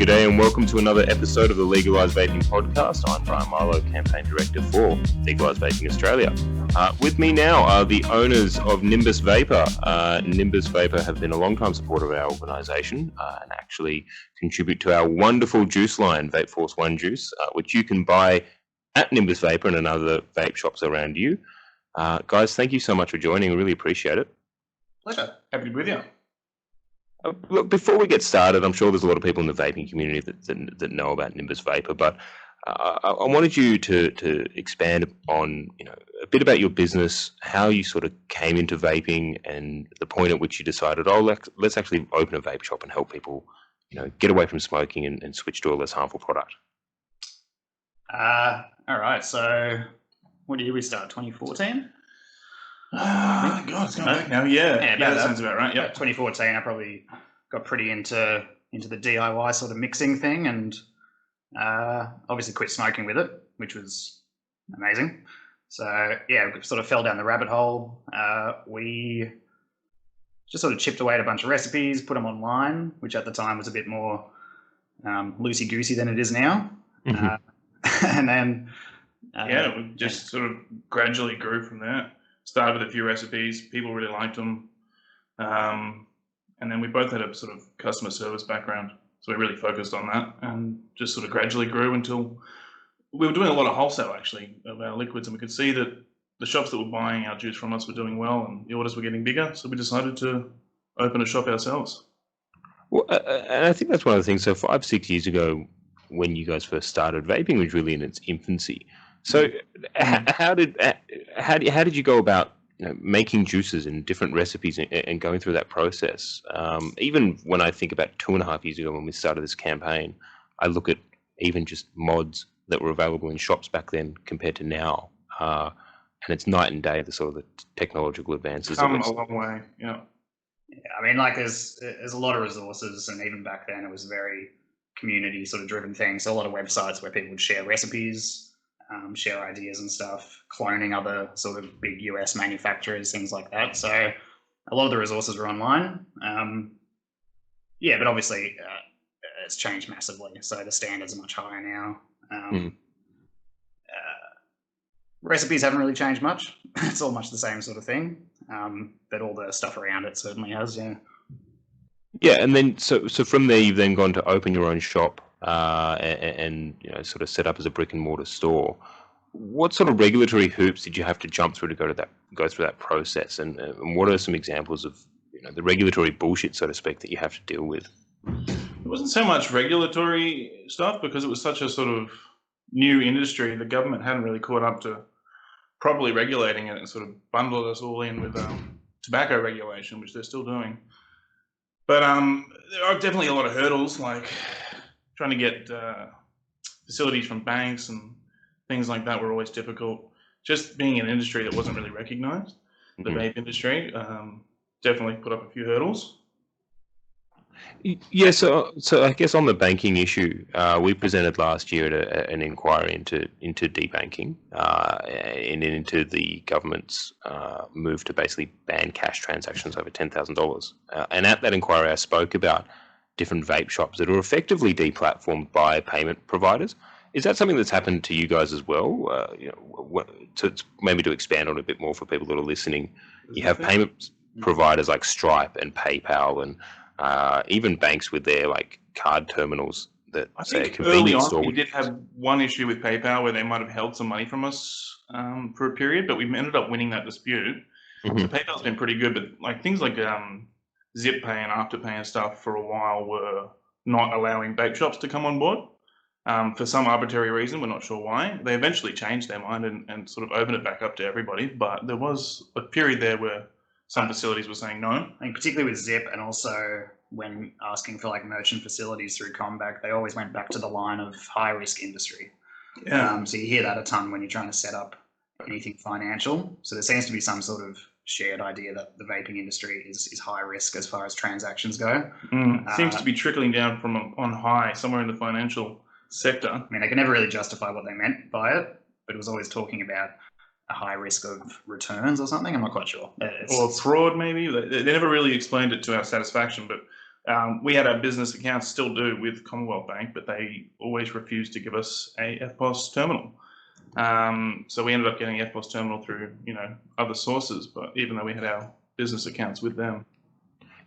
G'day and welcome to another episode of the Legalise Vaping podcast. I'm Brian Marlow, Campaign Director for Legalise Vaping Australia. With me now are the owners of Nimbus Vapour. Nimbus Vapour have been a long-time supporter of our organisation and actually contribute to our wonderful juice line, Vape Force One Juice, which you can buy at Nimbus Vapour and other vape shops around you. Guys, thank you so much for joining. I really appreciate it. Pleasure. Happy to be with you. Look, before we get started, I'm sure there's a lot of people in the vaping community that know about Nimbus Vapour, but I wanted you to expand on, a bit about your business, how you sort of came into vaping, and the point at which you decided, let's actually open a vape shop and help people, get away from smoking and switch to a less harmful product. All right. So, what year we start? 2014. God, it's going back now. Yeah, that sounds about right. Yeah, 2014. I probably got pretty into the DIY sort of mixing thing, and obviously quit smoking with it, which was amazing. So yeah, we sort of fell down the rabbit hole. We just sort of chipped away at a bunch of recipes, put them online, which at the time was a bit more loosey-goosey than it is now. Mm-hmm. And then we just sort of gradually grew from there. Started with a few recipes, people really liked them, and then we both had a sort of customer service background, so we really focused on that and just sort of gradually grew until we were doing a lot of wholesale actually of our liquids, and we could see that the shops that were buying our juice from us were doing well and the orders were getting bigger, so we decided to open a shop ourselves. Well, and I think that's one of the things. So 5-6 years ago, when you guys first started, vaping was really in its infancy. So how did you go about making juices and different recipes and going through that process? Even when I think about 2.5 years ago when we started this campaign, I look at even just mods that were available in shops back then compared to now, and it's night and day, the sort of the technological advances. Come a long way, yeah. I mean, like there's a lot of resources, and even back then it was a very community sort of driven thing. So a lot of websites where people would share recipes, share ideas and stuff, cloning other sort of big US manufacturers, things like that. So a lot of the resources were online. But obviously it's changed massively. So the standards are much higher now. Recipes haven't really changed much. It's all much the same sort of thing. But all the stuff around it certainly has, yeah. Yeah, and then so from there you've then gone to open your own shop and sort of set up as a brick and mortar store. What sort of regulatory hoops did you have to jump through to go through that process, and what are some examples of the regulatory bullshit, so to speak, that you have to deal with? It wasn't so much regulatory stuff because it was such a sort of new industry. The government hadn't really caught up to properly regulating it and sort of bundled us all in with tobacco regulation, which they're still doing. But there are definitely a lot of hurdles, like trying to get facilities from banks and things like that were always difficult. Just being an industry that wasn't really recognised, the vape industry, definitely put up a few hurdles. Yeah, so I guess on the banking issue, we presented last year at an inquiry into debanking and into the government's move to basically ban cash transactions over $10,000. And at that inquiry, I spoke about different vape shops that are effectively deplatformed by payment providers. Is that something that's happened to you guys as well? Maybe to expand on it a bit more for people that are listening, you have payment providers like Stripe and PayPal and even banks with their like card terminals that say a convenience store. We did have one issue with PayPal where they might have held some money from us for a period, but we ended up winning that dispute. Mm-hmm. So PayPal's been pretty good, but like things like Zip Pay and Afterpay and stuff for a while were not allowing vape shops to come on board for some arbitrary reason. We're not sure why. They eventually changed their mind and sort of opened it back up to everybody, but there was a period there where some facilities were saying no. I think particularly with Zip, and also when asking for like merchant facilities through Comback, they always went back to the line of high risk industry. Yeah. So you hear that a ton when you're trying to set up anything financial. So there seems to be some sort of shared idea that the vaping industry is high risk as far as transactions go. Seems to be trickling down from on high somewhere in the financial sector. I mean, they could never really justify what they meant by it, but it was always talking about a high risk of returns or something. I'm not quite sure. Or fraud, maybe. They never really explained it to our satisfaction, but We had our business accounts, still do, with Commonwealth Bank, but they always refused to give us a FPOS terminal. So we ended up getting FPOS terminal through, other sources, but even though we had our business accounts with them.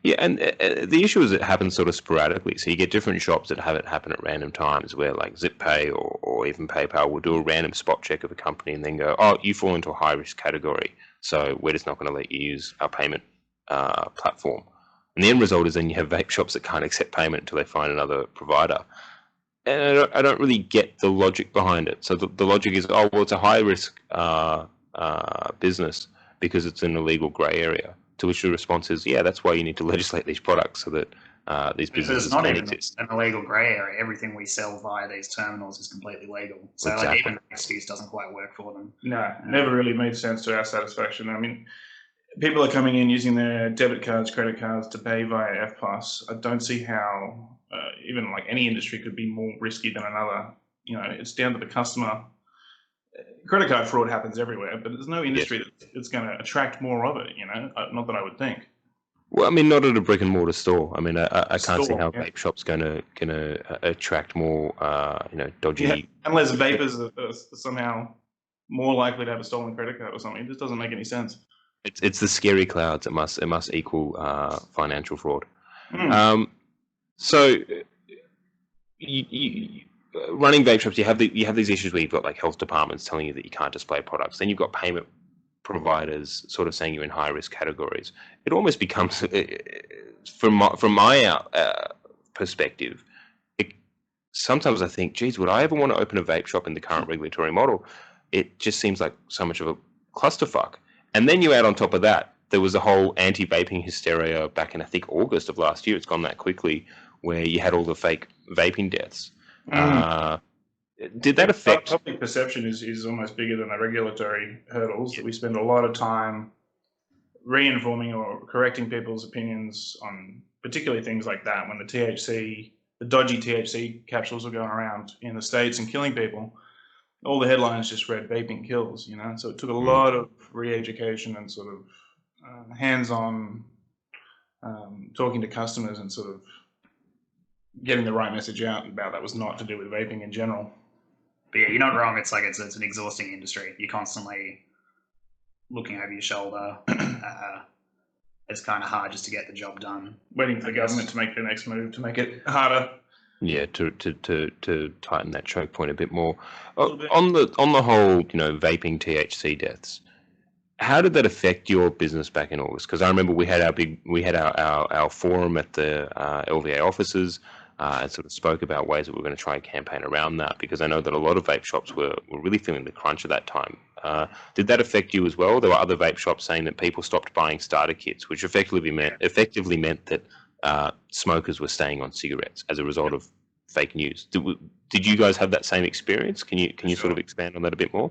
Yeah, and the issue is it happens sort of sporadically. So you get different shops that have it happen at random times where like ZipPay or even PayPal will do a random spot check of a company and then go, oh, you fall into a high-risk category, so we're just not going to let you use our payment platform. And the end result is then you have vape shops that can't accept payment until they find another provider. And I don't really get the logic behind it. So the logic is, oh, well, it's a high-risk business because it's an illegal grey area. To which the response is, yeah, that's why you need to legislate these products so that these businesses can can exist. exist. An illegal grey area. Everything we sell via these terminals is completely legal. So Exactly. even the excuse doesn't quite work for them. No, never really made sense to our satisfaction. I mean, people are coming in using their debit cards, credit cards to pay via FPOS. I don't see how even like any industry could be more risky than another. It's down to the customer. Credit card fraud happens everywhere, but there's no industry that's going to attract more of it. Not that I would think. Well, I mean, not at a brick and mortar store. I mean, I can't see how vape shops going to attract more, dodgy. Yeah, unless vapors are somehow more likely to have a stolen credit card or something. It just doesn't make any sense. It's the scary clouds. It must equal financial fraud. So, you running vape shops, you have these issues where you've got like health departments telling you that you can't display products. Then you've got payment providers sort of saying you're in high risk categories. It almost becomes, from my perspective, sometimes I think, geez, would I ever want to open a vape shop in the current regulatory model? It just seems like so much of a clusterfuck. And then you add on top of that, there was a whole anti-vaping hysteria back in, I think, August of last year. It's gone that quickly, where you had all the fake vaping deaths. Did that affect... Public perception is almost bigger than the regulatory hurdles. We spend a lot of time reinforming or correcting people's opinions on particularly things like that. When the dodgy THC capsules were going around in the States and killing people, all the headlines just read vaping kills, So it took a lot of re-education and sort of hands-on talking to customers and sort of getting the right message out about that was not to do with vaping in general. But yeah, you're not wrong. It's like it's an exhausting industry. You're constantly looking over your shoulder. It's kind of hard just to get the job done. Waiting for the government to make their next move to make it harder. Yeah, to tighten that choke point a bit more. On the whole, vaping THC deaths. How did that affect your business back in August? Because I remember we had our forum at the LVA offices and sort of spoke about ways that we were going to try and campaign around that, because I know that a lot of vape shops were really feeling the crunch at that time. Did that affect you as well? There were other vape shops saying that people stopped buying starter kits, which effectively meant that smokers were staying on cigarettes as a result of fake news. Did you guys have that same experience? Can you sort of expand on that a bit more?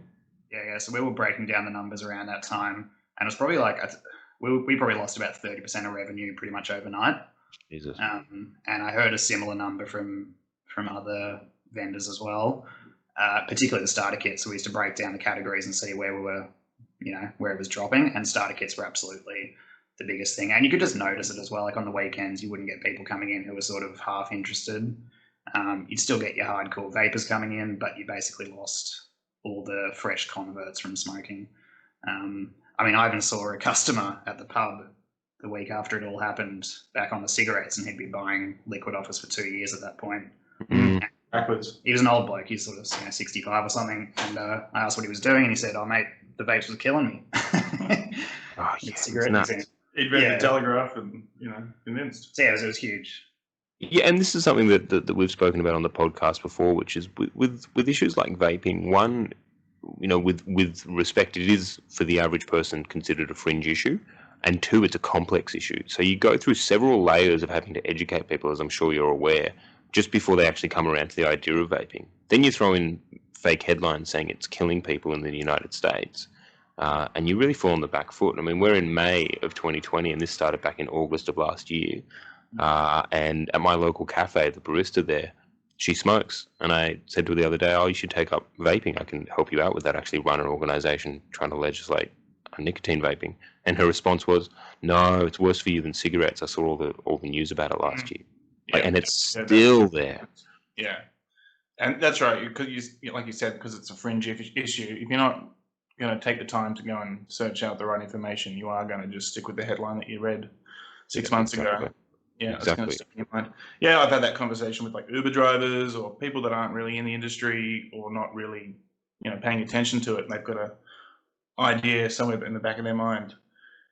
Yeah. So we were breaking down the numbers around that time, and it was probably like we probably lost about 30% of revenue pretty much overnight. Jesus. And I heard a similar number from other vendors as well, particularly the starter kits. So we used to break down the categories and see where we were, where it was dropping, and starter kits were absolutely the biggest thing. And you could just notice it as well. Like on the weekends, you wouldn't get people coming in who were sort of half interested. You'd still get your hardcore vapors coming in, but you basically lost all the fresh converts from smoking. I even saw a customer at the pub the week after it all happened back on the cigarettes, and he'd been buying liquid off us for 2 years at that point. Backwards. He was an old bloke. He's sort of 65 or something. And I asked what he was doing, and he said, "Oh, mate, the vapes was killing me." Oh, yeah, cigarette. He'd read the Telegraph and convinced. So yeah, it was huge. Yeah, and this is something that we've spoken about on the podcast before, which is with issues like vaping. One, with respect, it is for the average person considered a fringe issue, and two, it's a complex issue. So you go through several layers of having to educate people, as I'm sure you're aware, just before they actually come around to the idea of vaping. Then you throw in fake headlines saying it's killing people in the United States, and you really fall on the back foot. I mean, we're in May of 2020, and this started back in August of last year. And at my local cafe, the barista there, she smokes. And I said to her the other day, "Oh, you should take up vaping. I can help you out with that." I actually run an organization trying to legislate nicotine vaping, and her response was, "No, it's worse for you than cigarettes. I saw all the news about it last year." Yeah, And it's still there. Yeah, and that's right. Because like you said, because it's a fringe issue. If you're not going to take the time to go and search out the right information, you are going to just stick with the headline that you read 6 months ago. Yeah, that's going to stick in your mind. Yeah, I've had that conversation with like Uber drivers or people that aren't really in the industry or not really, paying attention to it. And they've got an idea somewhere in the back of their mind,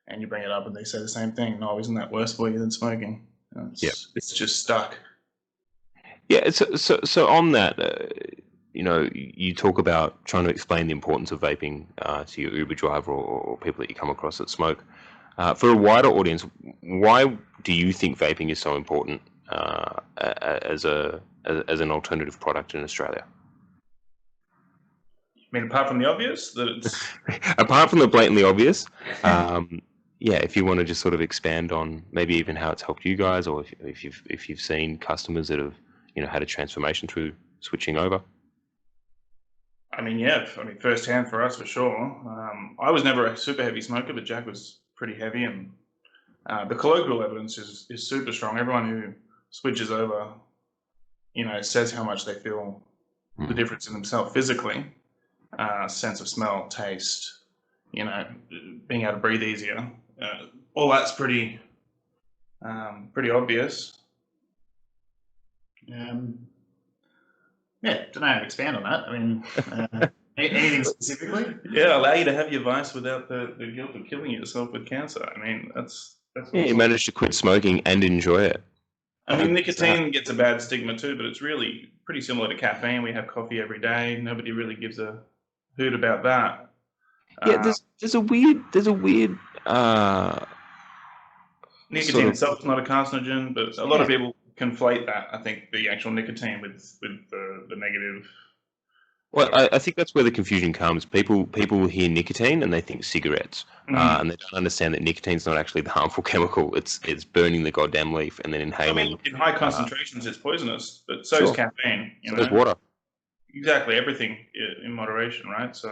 and you bring it up, and they say the same thing. No, isn't that worse for you than smoking? It's just stuck. Yeah. So on that, you talk about trying to explain the importance of vaping to your Uber driver or people that you come across that smoke. For a wider audience, why do you think vaping is so important as an alternative product in Australia? I mean, apart from the obvious, that it's apart from the blatantly obvious, yeah. If you want to just sort of expand on maybe even how it's helped you guys, or if you've seen customers that have had a transformation through switching over. I mean, yeah. Firsthand for us for sure. I was never a super heavy smoker, but Jack was pretty heavy, and the colloquial evidence is super strong. Everyone who switches over, says how much they feel the difference in themselves physically, sense of smell, taste, being able to breathe easier. All that's pretty obvious. Yeah, don't know how to expand on that. I mean, anything specifically? Yeah, allow you to have your vice without the guilt of killing yourself with cancer. I mean, that's yeah, you managed to quit smoking and enjoy it. I mean, nicotine gets a bad stigma too, but it's really pretty similar to caffeine. We have coffee every day. Nobody really gives a hoot about that. Yeah, there's a weird nicotine itself is not a carcinogen, but a lot of people conflate that. I think the actual nicotine with the negative. Well, I think that's where the confusion comes. People hear nicotine and they think cigarettes, and they don't understand that nicotine's not actually the harmful chemical. It's burning the goddamn leaf and then inhaling. I mean, in high concentrations, it's poisonous, but so is caffeine. So is water. Exactly, everything in moderation, right? So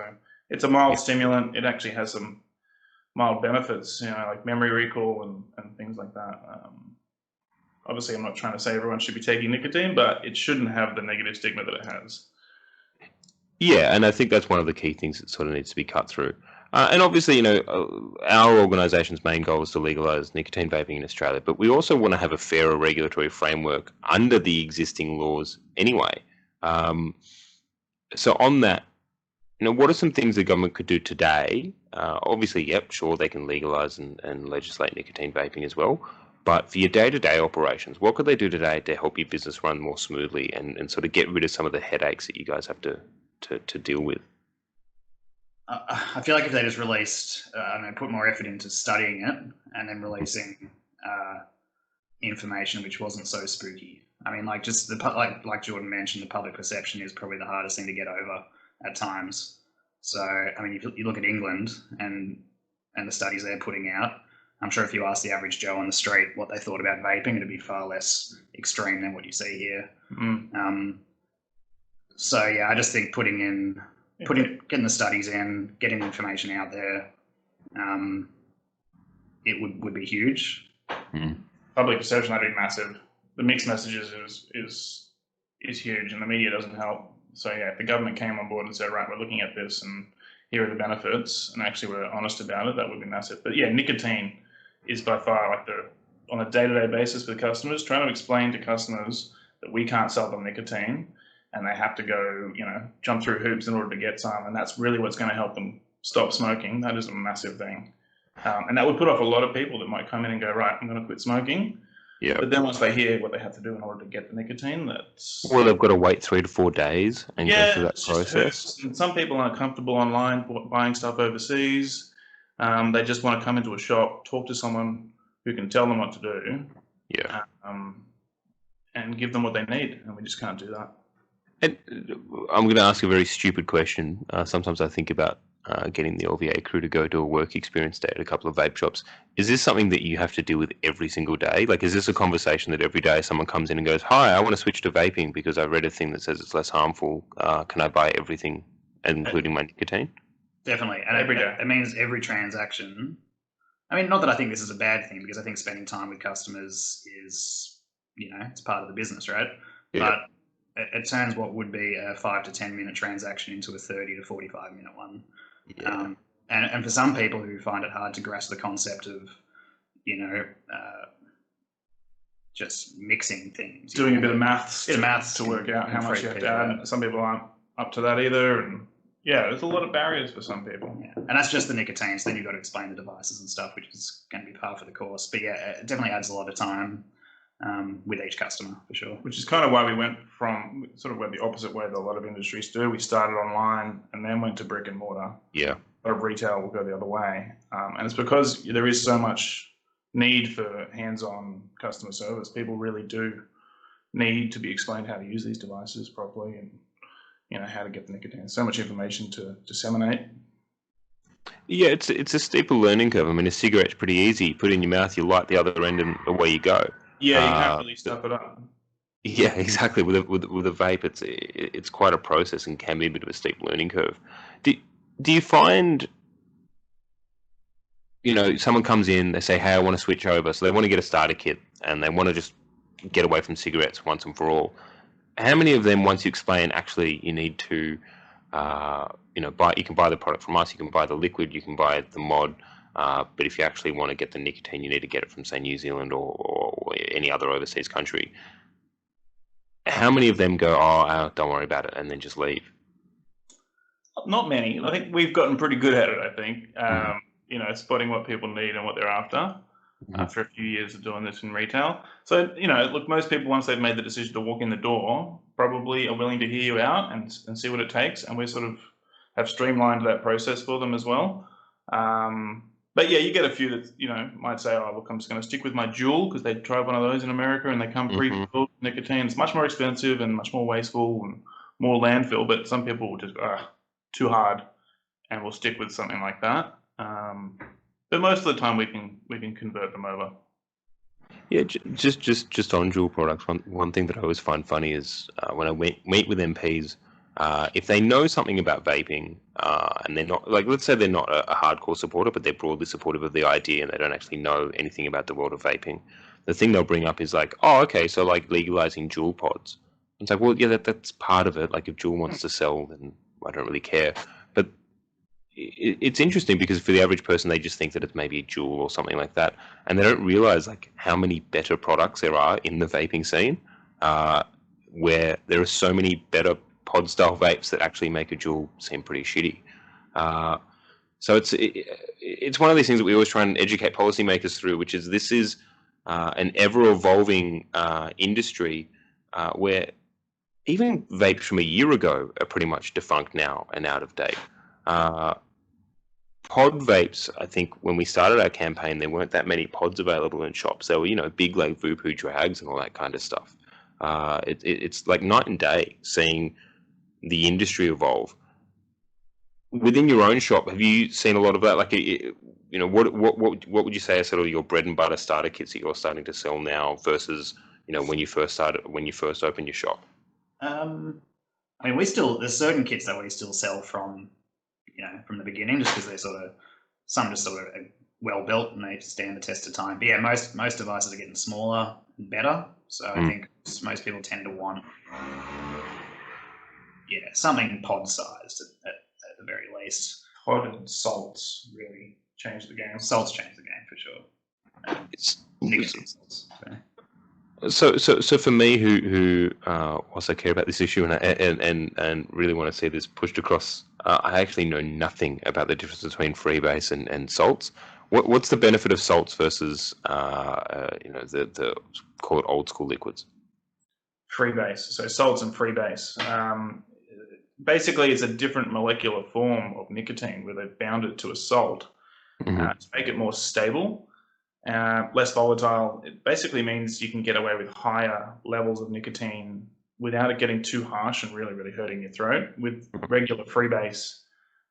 it's a mild stimulant. It actually has some mild benefits, like memory recall and things like that. Obviously, I'm not trying to say everyone should be taking nicotine, but it shouldn't have the negative stigma that it has. Yeah, and I think that's one of the key things that sort of needs to be cut through. And obviously, our organisation's main goal is to legalise nicotine vaping in Australia, but we also want to have a fairer regulatory framework under the existing laws anyway. So on that, what are some things the government could do today? Obviously, yep, sure, they can legalise and legislate nicotine vaping as well. But for your day-to-day operations, what could they do today to help your business run more smoothly and sort of get rid of some of the headaches that you guys have to deal with? I feel like if they just released, put more effort into studying it and then releasing information which wasn't so spooky. I mean, like just like Jordan mentioned, the public perception is probably the hardest thing to get over at times. So, I mean, you look at England and the studies they're putting out. I'm sure if you ask the average Joe on the street what they thought about vaping, it'd be far less extreme than what you see here. So yeah, I just think getting the studies in, getting the information out there, it would be huge. Public perception, that'd be massive. The mixed messages is huge, and the media doesn't help. So yeah, if the government came on board and said, right, we're looking at this, and here are the benefits, and actually we're honest about it, that would be massive. But yeah, nicotine is by far on a day-to-day basis with customers, trying to explain to customers that we can't sell them nicotine and they have to go, jump through hoops in order to get some. And that's really what's going to help them stop smoking. That is a massive thing. And that would put off a lot of people that might come in and go, right, I'm going to quit smoking. Yeah. But then once they hear what they have to do in order to get the nicotine, well, they've got to wait 3 to 4 days and go through that process. And some people aren't comfortable online buying stuff overseas. They just want to come into a shop, talk to someone who can tell them what to do, and give them what they need, and we just can't do that. And I'm going to ask a very stupid question. Sometimes I think about getting the LVA crew to go do a work experience day at a couple of vape shops. Is this something that you have to deal with every single day? Like, is this a conversation that every day someone comes in and goes, hi, I want to switch to vaping because I read a thing that says it's less harmful. Can I buy everything, including my nicotine? Definitely. And every day. It means every transaction. I mean, not that I think this is a bad thing, because I think spending time with customers is, it's part of the business, right? Yeah. But it turns what would be a 5 to 10 minute transaction into a 30 to 45 minute one. Yeah. And for some people who find it hard to grasp the concept of, just mixing things, Doing a bit of maths to work out how much you have to add. Some people aren't up to that either, and there's a lot of barriers for some people. Yeah. And that's just the nicotine. So then you've got to explain the devices and stuff, which is going to be par for the course. But yeah, it definitely adds a lot of time with each customer, for sure. Which is kind of why we went from sort of went the opposite way that a lot of industries do. We started online and then went to brick and mortar. Yeah. A lot of retail will go the other way. And it's because there is so much need for hands-on customer service. People really do need to be explained how to use these devices properly, and how to get the nicotine. So much information to disseminate. Yeah, it's a steeper learning curve. I mean, a cigarette's pretty easy. You put it in your mouth, you light the other end, and away you go. Yeah, you can't really stuff it up. Yeah, exactly. With a vape, it's quite a process and can be a bit of a steep learning curve. Do you find, someone comes in, they say, "Hey, I want to switch over," so they want to get a starter kit and they want to just get away from cigarettes once and for all. How many of them, once you explain, actually you need to, you can buy the product from us, you can buy the liquid, you can buy the mod, but if you actually want to get the nicotine, you need to get it from, say, New Zealand or any other overseas country. How many of them go, "Oh, don't worry about it," and then just leave? Not many. I think we've gotten pretty good at it, I think. Spotting what people need and what they're after. After a few years of doing this in retail. So, look, most people, once they've made the decision to walk in the door, probably are willing to hear you out and see what it takes. And we sort of have streamlined that process for them as well. But yeah, you get a few that, might say, "Oh, look, I'm just going to stick with my Juul," because they try one of those in America and they come pre-filled nicotine. It's much more expensive and much more wasteful and more landfill. But some people will just, too hard, and will stick with something like that. But most of the time we can convert them over. Yeah, just on Juul products, one thing that I always find funny is when I meet with MPs, if they know something about vaping, and they're not, like, let's say they're not a hardcore supporter, but they're broadly supportive of the idea and they don't actually know anything about the world of vaping, the thing they'll bring up is like, "Oh, okay, so like legalizing Juul pods." It's like, well, yeah, that's part of it. Like, if Juul wants to sell, then I don't really care. But it's interesting because for the average person, they just think that it's maybe a Juul or something like that, and they don't realize like how many better products there are in the vaping scene, where there are so many better pod style vapes that actually make a Juul seem pretty shitty. So it's one of these things that we always try and educate policymakers through, which is this is an ever evolving industry where even vapes from a year ago are pretty much defunct now and out of date. Pod vapes, I think when we started our campaign, there weren't that many pods available in shops. There were, big like Vapour drags and all that kind of stuff. It's like night and day seeing the industry evolve. Within your own shop, have you seen a lot of that? Like, what would you say are sort of your bread and butter starter kits that you're starting to sell now versus when you first opened your shop? I mean, there's certain kits that we still sell from the beginning, just because they're some just sort of well built and they stand the test of time. But yeah, most devices are getting smaller and better. So I think most people tend to want, something pod sized at the very least. Pod and salts really changed the game. Salts changed the game for sure. It's nicotine salts. So for me, who also care about this issue and really want to see this pushed across, I actually know nothing about the difference between Freebase and salts. What's the benefit of salts versus the call it old school liquids? Freebase. So salts and Freebase. Basically, it's a different molecular form of nicotine where they've bound it to a salt to make it more stable. Less volatile. It basically means you can get away with higher levels of nicotine without it getting too harsh and really, really hurting your throat. With regular Freebase,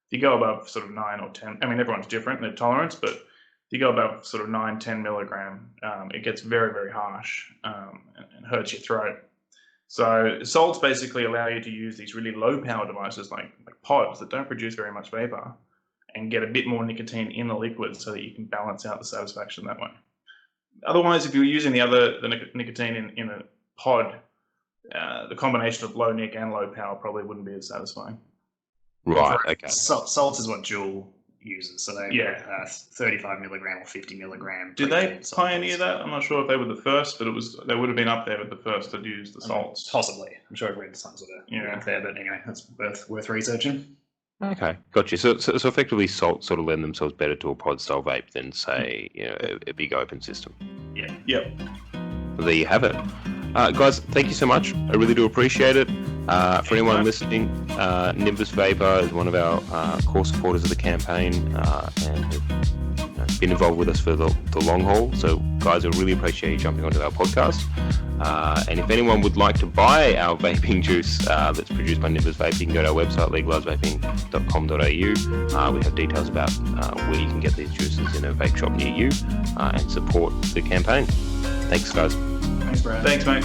if you go above sort of 9 or 10, I mean, everyone's different in their tolerance, but if you go above sort of 9, 10 milligram, it gets very, very harsh and hurts your throat. So salts basically allow you to use these really low power devices like pods that don't produce very much vapor, and get a bit more nicotine in the liquid so that you can balance out the satisfaction that way. Otherwise, if you're using the nicotine in a pod, the combination of low nic and low power probably wouldn't be as satisfying. Right. Okay. Salts is what Juul uses, so they 35 milligram or 50 milligram. Did they pioneer that? I'm not sure if they were the first, but they would have been up there with the first to use the salts. Possibly. I'm sure I've read some sort of up there, but anyway, that's worth researching. Okay, gotcha. So effectively, salts sort of lend themselves better to a pod style vape than, say, a big open system. Yeah. Yep. Well, there you have it. Guys, thank you so much. I really do appreciate it. For anyone listening, Nimbus Vapour is one of our core supporters of the campaign and have been involved with us for the long haul. So, guys, I really appreciate you jumping onto our podcast. And if anyone would like to buy our vaping juice that's produced by Nimbus Vape, you can go to our website, legalisevaping.com.au. We have details about where you can get these juices in a vape shop near you and support the campaign. Thanks, guys. Thanks, Brad. Thanks, mate.